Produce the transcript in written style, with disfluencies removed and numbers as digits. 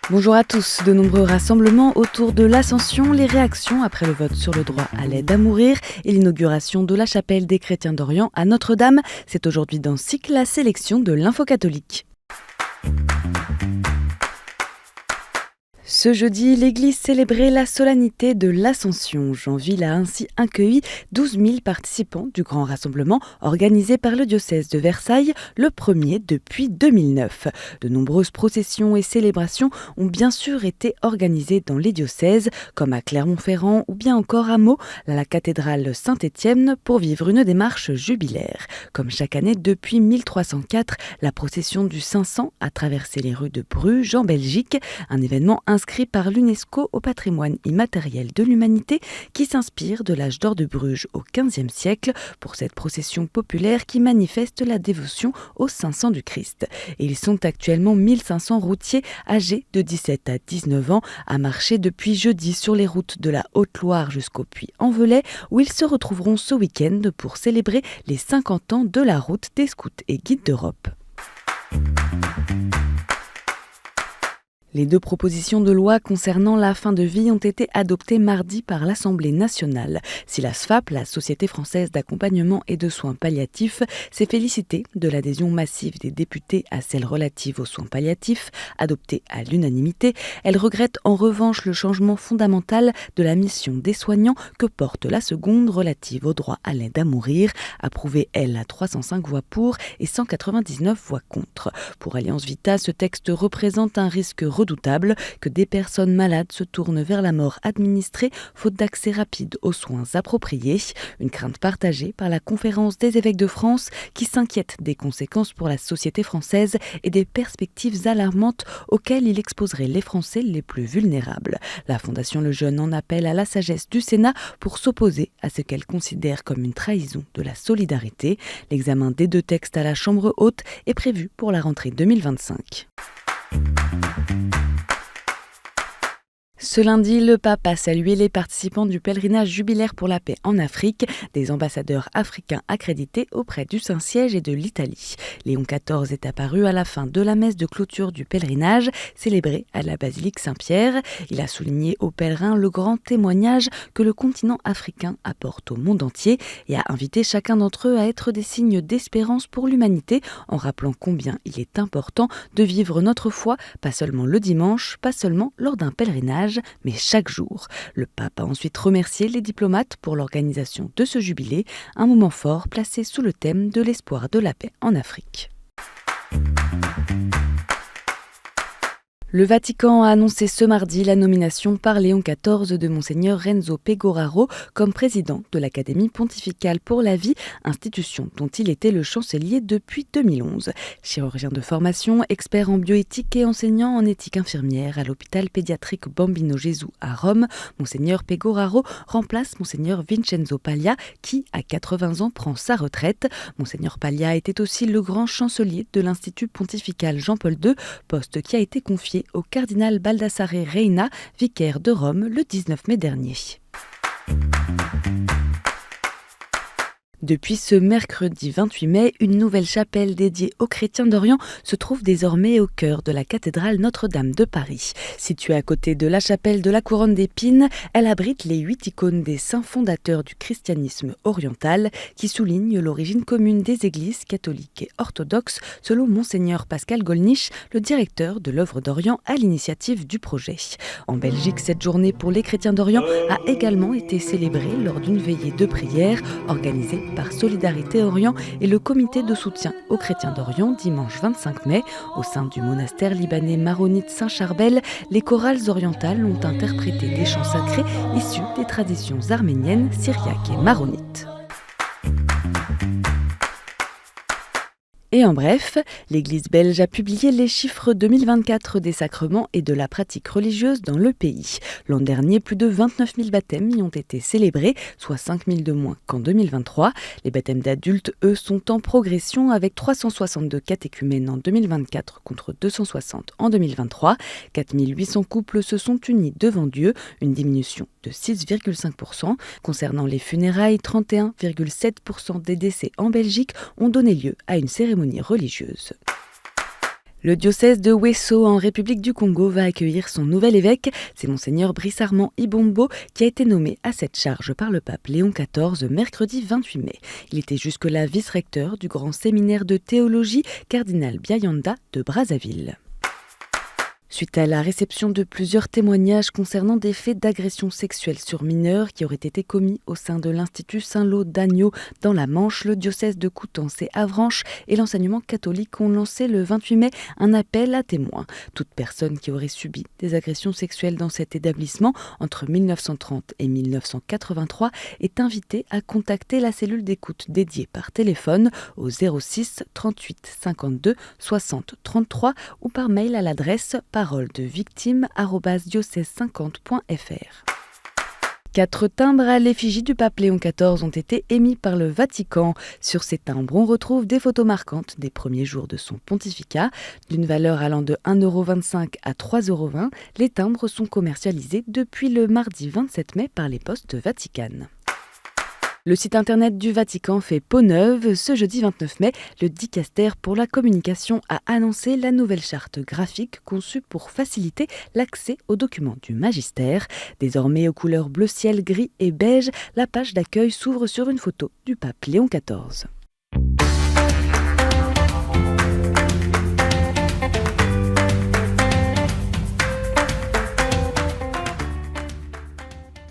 Bonjour à tous. De nombreux rassemblements autour de l'Ascension, les réactions après le vote sur le droit à l'aide à mourir et l'inauguration de la chapelle des Chrétiens d'Orient à Notre-Dame. C'est aujourd'hui dans SIC la sélection de l'info catholique. Ce jeudi, l'église célébrait la solennité de l'Ascension. Jeanville a ainsi accueilli 12 000 participants du grand rassemblement organisé par le diocèse de Versailles, le premier depuis 2009. De nombreuses processions et célébrations ont bien sûr été organisées dans les diocèses, comme à Clermont-Ferrand ou bien encore à Meaux, à la cathédrale Saint-Étienne, pour vivre une démarche jubilaire. Comme chaque année depuis 1304, la procession du 500 a traversé les rues de Bruges en Belgique, un événement inscrit par l'UNESCO au patrimoine immatériel de l'humanité qui s'inspire de l'âge d'or de Bruges au XVe siècle pour cette procession populaire qui manifeste la dévotion aux 500 du Christ. Et ils sont actuellement 1500 routiers âgés de 17 à 19 ans à marcher depuis jeudi sur les routes de la Haute-Loire jusqu'au Puy-en-Velay où ils se retrouveront ce week-end pour célébrer les 50 ans de la route des scouts et guides d'Europe. Les deux propositions de loi concernant la fin de vie ont été adoptées mardi par l'Assemblée nationale. Si la SFAP, la Société française d'accompagnement et de soins palliatifs, s'est félicitée de l'adhésion massive des députés à celle relative aux soins palliatifs, adoptée à l'unanimité, elle regrette en revanche le changement fondamental de la mission des soignants que porte la seconde relative au droit à l'aide à mourir, approuvée elle à 305 voix pour et 199 voix contre. Pour Alliance Vita, ce texte représente un risque redoutable que des personnes malades se tournent vers la mort administrée faute d'accès rapide aux soins appropriés. Une crainte partagée par la Conférence des évêques de France qui s'inquiète des conséquences pour la société française et des perspectives alarmantes auxquelles il exposerait les Français les plus vulnérables. La Fondation Le Jeune en appelle à la sagesse du Sénat pour s'opposer à ce qu'elle considère comme une trahison de la solidarité. L'examen des deux textes à la Chambre haute est prévu pour la rentrée 2025. Ce lundi, le pape a salué les participants du pèlerinage jubilaire pour la paix en Afrique, des ambassadeurs africains accrédités auprès du Saint-Siège et de l'Italie. Léon XIV est apparu à la fin de la messe de clôture du pèlerinage, célébrée à la basilique Saint-Pierre. Il a souligné aux pèlerins le grand témoignage que le continent africain apporte au monde entier et a invité chacun d'entre eux à être des signes d'espérance pour l'humanité, en rappelant combien il est important de vivre notre foi, pas seulement le dimanche, pas seulement lors d'un pèlerinage, mais chaque jour. Le pape a ensuite remercié les diplomates pour l'organisation de ce jubilé, un moment fort placé sous le thème de l'espoir de la paix en Afrique. Le Vatican a annoncé ce mardi la nomination par Léon XIV de Monseigneur Renzo Pegoraro comme président de l'Académie pontificale pour la vie, institution dont il était le chancelier depuis 2011. Chirurgien de formation, expert en bioéthique et enseignant en éthique infirmière à l'hôpital pédiatrique Bambino Gesù à Rome, Monseigneur Pegoraro remplace Monseigneur Vincenzo Paglia qui, à 80 ans, prend sa retraite. Monseigneur Paglia était aussi le grand chancelier de l'Institut pontifical Jean-Paul II, poste qui a été confié au cardinal Baldassare Reina, vicaire de Rome, le 19 mai dernier. Depuis ce mercredi 28 mai, une nouvelle chapelle dédiée aux chrétiens d'Orient se trouve désormais au cœur de la cathédrale Notre-Dame de Paris. Située à côté de la chapelle de la Couronne d'Épines, elle abrite les 8 icônes des saints fondateurs du christianisme oriental qui soulignent l'origine commune des églises catholiques et orthodoxes, selon Monseigneur Pascal Golnisch, le directeur de l'œuvre d'Orient à l'initiative du projet. En Belgique, cette journée pour les chrétiens d'Orient a également été célébrée lors d'une veillée de prière organisée par Solidarité Orient et le comité de soutien aux chrétiens d'Orient dimanche 25 mai. Au sein du monastère libanais maronite Saint-Charbel, les chorales orientales ont interprété des chants sacrés issus des traditions arméniennes, syriaques et maronites. Et en bref, l'Église belge a publié les chiffres 2024 des sacrements et de la pratique religieuse dans le pays. L'an dernier, plus de 29 000 baptêmes y ont été célébrés, soit 5 000 de moins qu'en 2023. Les baptêmes d'adultes, eux, sont en progression avec 362 catéchumènes en 2024 contre 260 en 2023. 4 800 couples se sont unis devant Dieu, une diminution de 6,5%. Concernant les funérailles, 31,7% des décès en Belgique ont donné lieu à une cérémonie religieuse. Le diocèse de Wesso en République du Congo va accueillir son nouvel évêque, c'est Monseigneur Brice Armand Ibombo qui a été nommé à cette charge par le pape Léon XIV mercredi 28 mai. Il était jusque-là vice-recteur du grand séminaire de théologie Cardinal Biayanda de Brazzaville. Suite à la réception de plusieurs témoignages concernant des faits d'agression sexuelle sur mineurs qui auraient été commis au sein de l'Institut Saint-Lô d'Agneaux dans la Manche, le diocèse de Coutances et Avranches et l'enseignement catholique ont lancé le 28 mai un appel à témoins. Toute personne qui aurait subi des agressions sexuelles dans cet établissement entre 1930 et 1983 est invitée à contacter la cellule d'écoute dédiée par téléphone au 06 38 52 60 33 ou par mail à l'adresse paroledevictime@diocèse50.fr. 4 timbres à l'effigie du pape Léon XIV ont été émis par le Vatican. Sur ces timbres, on retrouve des photos marquantes des premiers jours de son pontificat. D'une valeur allant de 1,25 € à 3,20 €, les timbres sont commercialisés depuis le mardi 27 mai par les postes Vatican. Le site internet du Vatican fait peau neuve. Ce jeudi 29 mai, le dicaster pour la communication a annoncé la nouvelle charte graphique conçue pour faciliter l'accès aux documents du magistère. Désormais aux couleurs bleu ciel, gris et beige, la page d'accueil s'ouvre sur une photo du pape Léon XIV.